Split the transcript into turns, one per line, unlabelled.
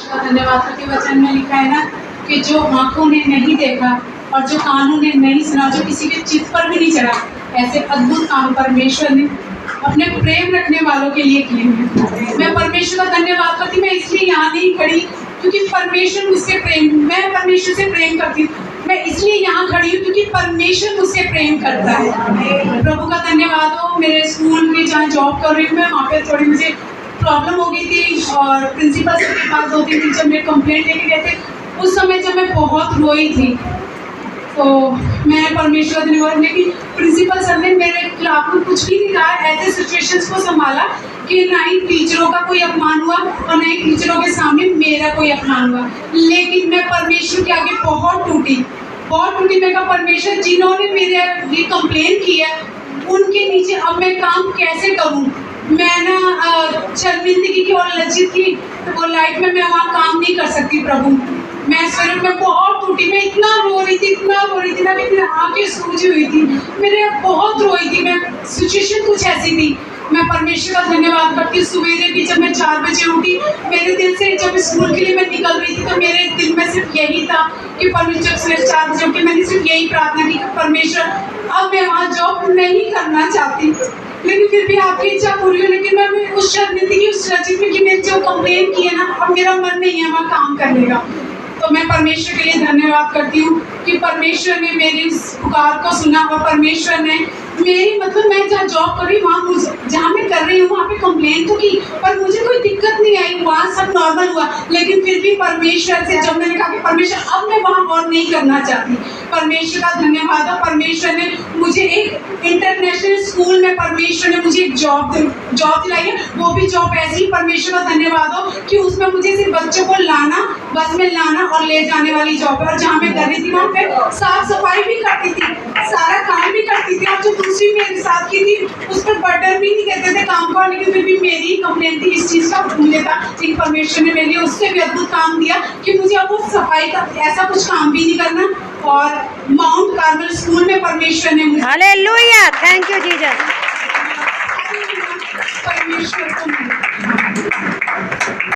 परमेश्वर का धन्यवाद करके वचन में लिखा है ना कि जो आंखों ने नहीं देखा और जो कानों ने नहीं सुना, जो किसी के चित्त पर भी नहीं चढ़ा, ऐसे अद्भुत काम परमेश्वर ने अपने प्रेम रखने वालों के लिए किए हैं। मैं परमेश्वर का धन्यवाद करती, मैं इसलिए यहाँ नहीं खड़ी क्योंकि परमेश्वर मुझसे मैं परमेश्वर से प्रेम करती हूँ। मैं इसलिए यहाँ खड़ी हूँ क्योंकि परमेश्वर मुझसे प्रेम करता है। प्रभु का धन्यवाद हो। मेरे स्कूल में जहाँ जॉब कर रही हूँ मैं, वहाँ पे थोड़ी मुझे प्रॉब्लम हो गई थी और प्रिंसिपल सर के पास 2-3 दिन जब मेरे कंप्लेंट लेके गए थे, उस समय जब मैं बहुत रोई थी तो मैं परमेश्वर धन्यवाद, लेकिन प्रिंसिपल सर ने मेरे खिलाफ कुछ भी नहीं कहा। ऐसे सिचुएशंस को संभाला कि ना ही टीचरों का कोई अपमान हुआ और ना ही टीचरों के सामने मेरा कोई अपमान हुआ। लेकिन मैं परमेश्वर के आगे बहुत टूटी। मैं कहा परमेश्वर, जिन्होंने मेरे लिए कंप्लेन किया उनके नीचे अब मैं काम कैसे करूं? मैं ना शर्मिंदगी की और लज्जित की वो लाइफ में मैं वहाँ काम नहीं कर सकती प्रभु। मैं स्वरूप में बहुत टूटी, मैं इतना रो रही थी ना कि मेरी आंखें सूजी हुई थी, मेरे बहुत रोई थी मैं। सिचुएशन कुछ ऐसी थी। मैं परमेश्वर का धन्यवाद करती हूँ। सवेरे भी जब मैं 4 बजे उठी, मेरे दिल से जब स्कूल के लिए मैं निकल रही थी तो मेरे दिल में सिर्फ यही था कि परमेश्वर, सवेरे 4 बजे उठी मैंने सिर्फ यही प्रार्थना की, परमेश्वर अब मैं वहाँ जॉब नहीं करना चाहती, लेकिन फिर भी आपकी इच्छा पूरी हो। लेकिन मैं उस शर्मिंदगी, उस लज्जित में कि मैंने जो कंप्लेन किया ना, अब मेरा मन नहीं है वहाँ काम करने का। तो मैं परमेश्वर के लिए धन्यवाद करती हूँ कि परमेश्वर ने मेरी इस पुकार को सुना और परमेश्वर ने मेरी, मतलब मैं जहाँ जॉब कर रही हूँ वहाँ जहाँ मैं कर रही हूँ वहाँ पे कंप्लेन तो की, पर मुझे कोई दिक्कत नहीं आई, वहाँ सब नॉर्मल हुआ। लेकिन फिर भी परमेश्वर से जब मैंने कहा कि परमेश्वर अब मैं वहाँ और नहीं करना चाहती, परमेश्वर का धन्यवाद हो। परमेश्वर ने मुझे एक इंटरनेशनल स्कूल में परमेश्वर ने मुझे एक जॉब दिलाई है। वो भी जॉब ऐसी, परमेश्वर का धन्यवाद हो कि उसमें मुझे सिर्फ बच्चों को लाना, बस में लाना और ले जाने वाली जॉब है। और जहाँ मैं कर रही थी वहाँ पे साफ सफाई भी करती थी, सारा काम भी करती थी। और जो दूसरी मेरे साथ की थी उस पर बर्डन भी नहीं देते थे काम का, लेकिन फिर भी मेरी कंप्लेंट थी इस चीज़ का, मुझे था। लेकिन परमेश्वर ने मेरे लिए उससे भी अद्भुत काम दिया कि मुझे अब वो सफाई का ऐसा कुछ काम भी नहीं करना। और माउंट कार्मल स्कूल में परमेश्वर ने मुझे,
हालेलुया, थैंक यू जीसस।
परमेश्वर को